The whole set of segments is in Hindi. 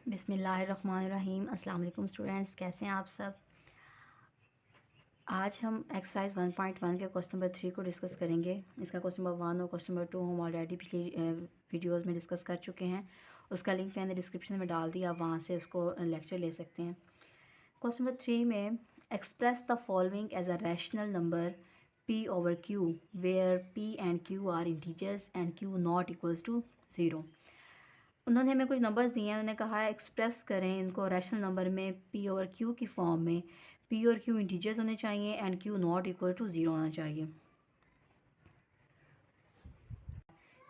बिस्मिल्लाहिर्रहमानिर्रहीम। अस्सलाम वालेकुम स्टूडेंट्स, कैसे हैं आप सब। आज हम एक्सरसाइज 1.1 के क्वेश्चन नंबर 3 को डिस्कस करेंगे। इसका क्वेश्चन नंबर 1 और क्वेश्चन नंबर 2 हम ऑलरेडी पिछली वीडियोस में डिस्कस कर चुके हैं। उसका लिंक मैंने डिस्क्रिप्शन में डाल दिया, आप वहाँ से उसको लेक्चर ले सकते हैं। क्वेश्चन नंबर 3 में express the following as a rational number p over q where p and q are integers and q not equals to 0। उन्होंने हमें कुछ नंबर्स दिए हैं, उन्होंने कहा है एक्सप्रेस करें इनको रैशनल नंबर में पी और क्यू की फॉर्म में। पी और क्यू इंटीजर्स होने चाहिए and q not equal to 0 होना चाहिए।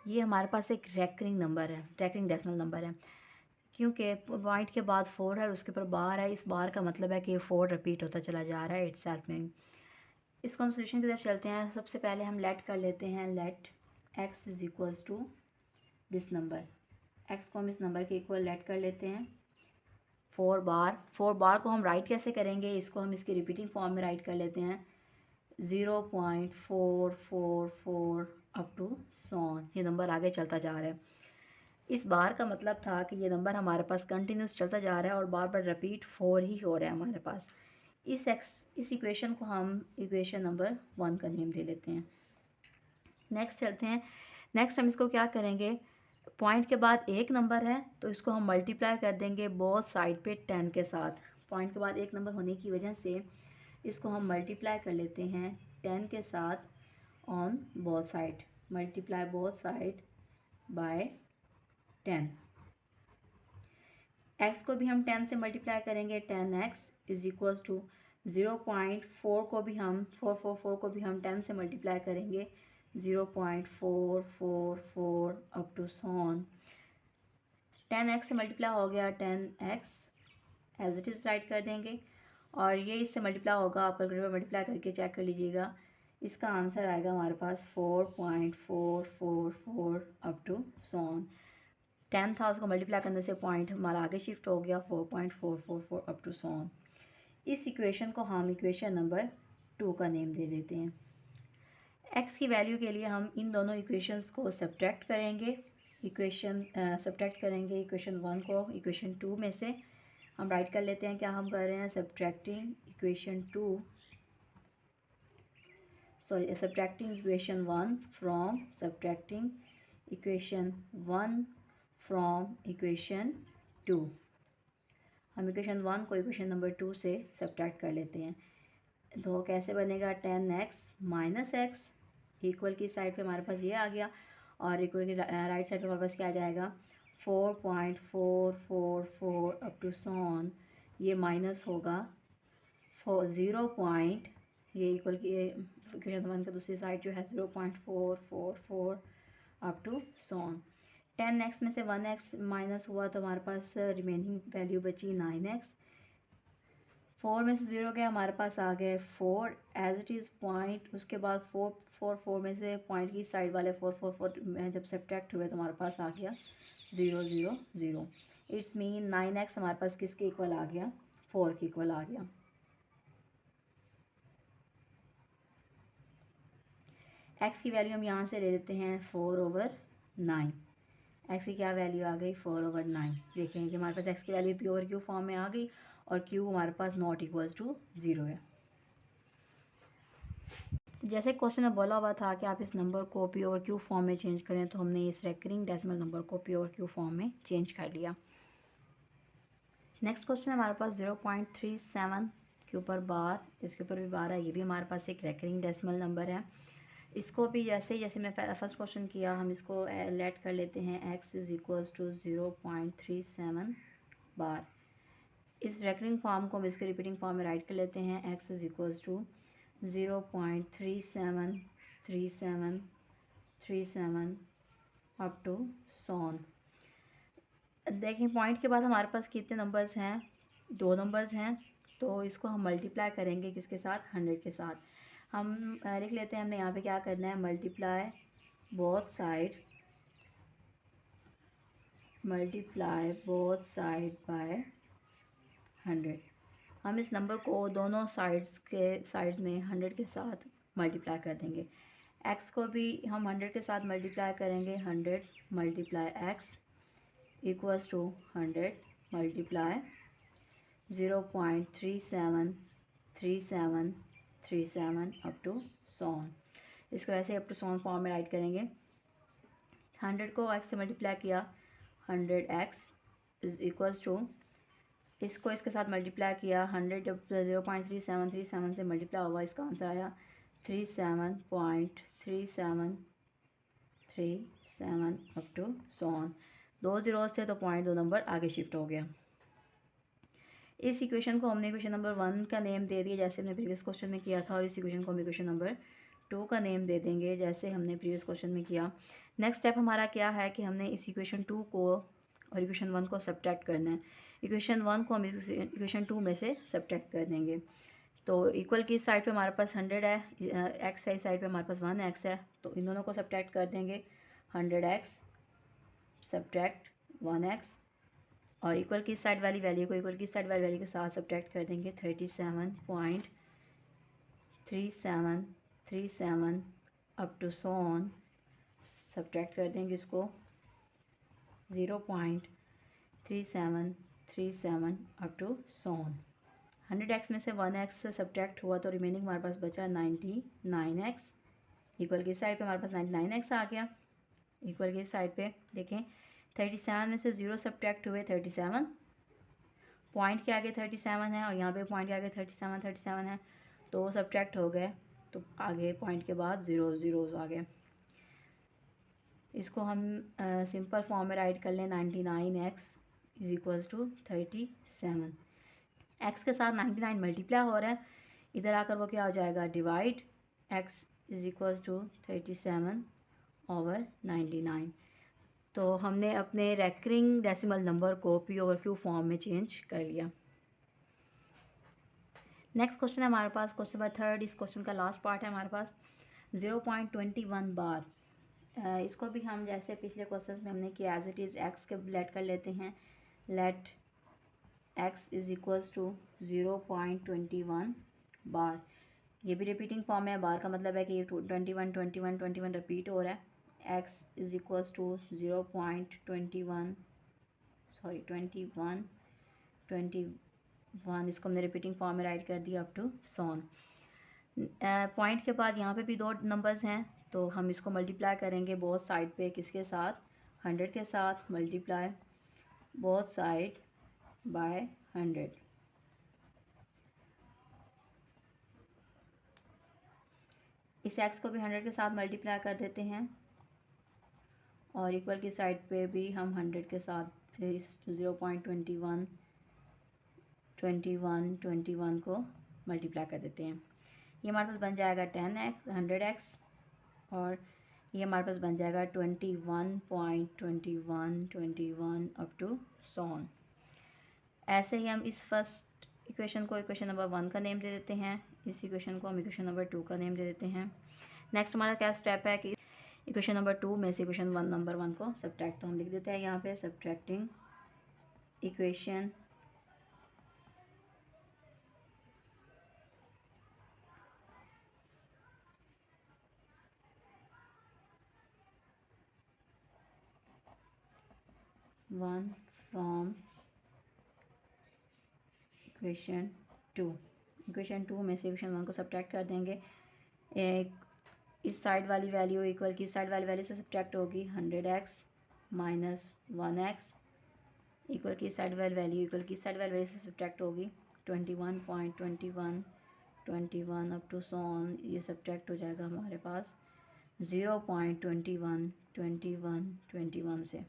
ये हमारे पास एक रैकरिंग नंबर है, रैकरिंग डेसिमल नंबर है, क्योंकि पॉइंट के बाद 4 है और उसके ऊपर बार है। इस बार का मतलब है कि 4 रिपीट होता चला जा रहा है इटसेल्फ में। इसको हम सोल्यूशन की तरफ चलते हैं। सबसे पहले हम लेट कर लेते हैं, let x is equals to this number. X को हम इस नंबर के इक्वल लेट कर लेते हैं। 4 बार को हम राइट कैसे करेंगे, इसको हम इसकी रिपीटिंग फॉर्म में राइट कर लेते हैं 0.444 अप टू सॉन। ये नंबर आगे चलता जा रहा है। इस बार का मतलब था कि ये नंबर हमारे पास कंटिन्यूस चलता जा रहा है और बार बार रिपीट 4 ही हो रहा है हमारे पास। इस इक्वेशन को हम इक्वेशन नंबर 1 का नेम दे लेते हैं। नेक्स्ट चलते हैं। नेक्स्ट हम इसको क्या करेंगे, पॉइंट के बाद एक नंबर है तो इसको हम मल्टीप्लाई कर देंगे बोथ साइड पे 10 के साथ। पॉइंट के बाद एक नंबर होने की वजह से इसको हम मल्टीप्लाई कर लेते हैं 10 के साथ on both side. Multiply both side by 10। X को भी हम 10 से मल्टीप्लाई करेंगे, 10x इज इक्वल्स टू 0.4 को भी हम 444 को भी हम 10 से मल्टीप्लाई करेंगे 0.444 अप टू सॉन। 10x से मल्टीप्लाई हो गया, 10x as it is right कर देंगे और ये इससे मल्टीप्लाई होगा। आप कैलकुलेटर में मल्टीप्लाई करके चेक कर लीजिएगा, इसका आंसर आएगा हमारे पास 4.444 अप टू सॉन। 10 था, उसको मल्टीप्लाई करने से पॉइंट हमारा आगे शिफ्ट हो गया 4.444 अप टू सॉन। इस इक्वेशन को हम इक्वेशन नंबर 2 का नेम दे देते हैं। x की वैल्यू के लिए हम इन दोनों इक्वेशंस को सब्ट्रैक्ट करेंगे। सब्ट्रैक्ट करेंगे इक्वेशन 1 को इक्वेशन 2 में से। हम राइट कर लेते हैं, क्या हम कर रहे हैं, सब्ट्रैक्टिंग इक्वेशन 1 फ्रॉम इक्वेशन 2। हम इक्वेशन 1 को इक्वेशन नंबर 2 से सब्ट्रैक्ट कर लेते हैं। तो कैसे बनेगा, 10x माइनस एक्स इक्वल की साइड पे हमारे पास ये आ गया और इक्वल की राइट साइड पे हमारे पास क्या आ जाएगा 4.444 अप टू सॉन। ये माइनस होगा 0. ये इक्वल की इक्वेशन 1 का दूसरी साइड जो है 0.444 अप टू सॉन। 10x में से 1x माइनस हुआ तो हमारे पास रिमेनिंग वैल्यू बची 9x। 4 में से 0 गया, हमारे पास आ गए 4 एज इट इज़ पॉइंट। उसके बाद 4 में से पॉइंट की साइड वाले 4 में जब सब्ट्रैक्ट हुए तो हमारे पास आ गया 0 0 0। इट्स मीन 9x हमारे पास किसके इक्वल आ गया, 4 के इक्वल आ गया। x की वैल्यू हम यहाँ से ले लेते हैं 4/9। x की क्या वैल्यू आ गई 4/9। देखें कि हमारे पास x की value p over q form में आ गई और q हमारे पास नॉट इक्वल्स टू 0 है। तो जैसे क्वेश्चन में बोला हुआ था कि आप इस नंबर को पी ओवर क्यू फॉर्म में चेंज करें, तो हमने इस रेकरिंग डेसिमल नंबर को पी ओवर क्यू फॉर्म में चेंज कर लिया। नेक्स्ट क्वेश्चन हमारे पास 0.37 के ऊपर बार, इसके ऊपर भी बार है, ये भी हमारे पास एक रेकरिंग डेसिमल नंबर है। इसको भी जैसे मैं फर्स्ट क्वेश्चन किया, हम इसको लेट कर लेते हैं x इज इक्वल्स टू 0.37 बार। इस रेकरिंग फॉर्म को हम इसके रिपीटिंग फॉर्म में राइट कर लेते हैं, x is equals to 0.373737 up to so on. देखें पॉइंट के बाद हमारे पास कितने नंबर्स हैं, 2 नंबर्स हैं, तो इसको हम मल्टीप्लाई करेंगे किसके साथ, 100 के साथ। हम लिख लेते हैं, हमने यहाँ पे क्या करना है, मल्टीप्लाई बोथ साइड बाय 100। हम इस नंबर को दोनों साइड्स में 100 के साथ मल्टीप्लाई कर देंगे। x को भी हम 100 के साथ मल्टीप्लाई करेंगे, 100 multiply x equals to 100 multiply 0.373737 up to so on. इसको ऐसे अप टू सॉन फॉर्म में राइट करेंगे। 100 को x से मल्टीप्लाई किया, 100x इज इक्वल्स टू, इसको इसके साथ मल्टीप्लाई किया, 100 जब 0.3737 से मल्टीप्लाई हुआ, इसका आंसर आया 37.3737 अप टू सॉन। 2 ज़ीरोज़ थे तो पॉइंट 2 नंबर आगे शिफ्ट हो गया। इस इक्वेशन को हमने इक्वेशन नंबर 1 का नेम दे दिया जैसे हमने प्रीवियस क्वेश्चन में किया था, और इस इक्वेशन को हम इक्वेशन नंबर 2 का नेम दे देंगे जैसे हमने प्रीवियस क्वेश्चन में किया। नेक्स्ट स्टेप हमारा क्या है कि हमने इस इक्वेशन 2 को और इक्वेशन 1 को सब्ट्रैक्ट करना है। इक्वेशन 1 को हम इक्वेशन 2 में से सब्ट्रैक्ट कर देंगे। तो इक्वल की साइड पे हमारे पास 100 है, एक्स है, इस साइड पे हमारे पास 1x है, तो इन दोनों को सब्ट्रैक्ट कर देंगे। 100x सब्ट्रैक्ट 1x, और इक्वल की साइड वाली वैल्यू को इक्वल की साइड वाली वैल्यू के साथ सब्ट्रैक्ट कर देंगे। 37.3737 अप टू सॉन, सब्ट्रैक्ट कर देंगे इसको 0.3737 अप टू सॉन। 100x में से 1x से सब्ट्रैक्ट हुआ तो रिमेनिंग हमारे पास बचा 99x। इक्वल की साइड पे हमारे पास 99x आ गया। इक्वल की साइड पे देखें 37 में से 0 सब्ट्रैक्ट हुए 37, पॉइंट के आगे 37 है और यहाँ पे पॉइंट के आगे 37 है, तो सब्ट्रैक्ट हो गए, तो आगे पॉइंट के बाद 0 ज़ीरोज़ आ गए। इसको हम सिंपल फॉर्म में राइट कर लें। 99x is equals to 37। x के साथ 99 मल्टीप्लाई हो रहा है, इधर आकर वो क्या हो जाएगा, divide. x is equals to 37 over 99। तो हमने अपने रेकरिंग डेसिमल नंबर को p ओवर q फॉर्म में चेंज कर लिया। नेक्स्ट क्वेश्चन है हमारे पास, क्वेश्चन नंबर 3। इस क्वेश्चन का लास्ट पार्ट है हमारे पास 0.21 बार। इसको भी हम जैसे पिछले क्वेश्चन में हमने किया एज इट इज़ x के लेट कर लेते हैं। Let x is equals to 0.21 bar. ये भी रिपीटिंग फॉर्म है, बार का मतलब है कि ये 21 रिपीट हो रहा है। x इज इक्वल्स टू 0.21 21 इसको हमने रिपीटिंग फॉर्म में राइट कर दिया अप टू सॉन। पॉइंट के बाद यहाँ पे भी 2 नंबर्स हैं, तो हम इसको मल्टीप्लाई करेंगे बोथ साइड पे, किसके साथ, 100 के साथ, मल्टीप्लाई बोथ साइड बाय 100। इस x को भी 100 के साथ मल्टीप्लाई कर देते हैं, और इक्वल की साइड पे भी हम 100 के साथ इस 0.21 को मल्टीप्लाई कर देते हैं। ये हमारे पास बन जाएगा 10x 100x, और ये हमारे पास बन जाएगा 21.21 अप टू सॉन। ऐसे ही हम इस फर्स्ट इक्वेशन को इक्वेशन नंबर 1 का नेम दे देते हैं, इस इक्वेशन को हम इक्वेशन नंबर 2 का नेम दे देते हैं। नेक्स्ट हमारा क्या स्टेप है कि इक्वेशन नंबर 2 में से इक्वेशन नंबर 1 को सब्ट्रैक्ट, तो हम लिख देते हैं यहाँ पे subtracting equation one from equation 2। Equation 2 में से इक्वेशन 1 को सब्ट्रैक्ट कर देंगे। एक इस साइड वाली वैल्यू इक्वल की साइड वाली वैल्यू से सब्ट्रैक्ट होगी 100x माइनस 1x, इक्वल की साइड वाली वैल्यू इक्वल की साइड वाली वैल्यू से सब्ट्रैक्ट होगी 21.21 अप टू सॉन। ये सब्ट्रैक्ट हो जाएगा हमारे पास 0.21 से।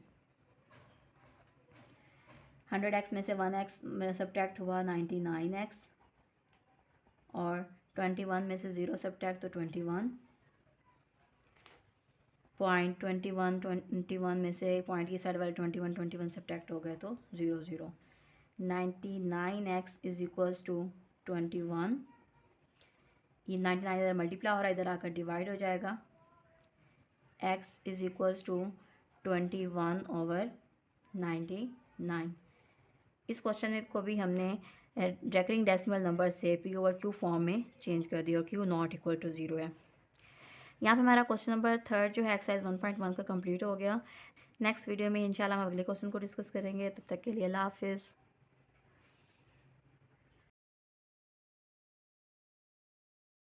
100x में से 1x मेरा सब्ट्रैक्ट हुआ 99x, और 21 में से 0 सब्ट्रैक्ट तो 21 में से पॉइंट की साइड वाले 21 सब्ट्रैक्ट हो गए तो 0 99x इज इक्वल्स टू 21। ये 99 इधर मल्टीप्लाई हो रहा है, इधर आकर डिवाइड हो जाएगा। x is equals to 21 over 99। इस क्वेश्चन में को भी हमने रेकरिंग डेसिमल नंबर से p ओवर q फॉर्म में चेंज कर दिया, और q नॉट इक्वल टू 0 है। यहाँ पे हमारा क्वेश्चन नंबर 3 जो है एक्सरसाइज 1.1 का कंप्लीट हो गया। नेक्स्ट वीडियो में इंशाल्लाह हम अगले क्वेश्चन को डिस्कस करेंगे। तब तक के लिए अल्लाह हाफ़िज़।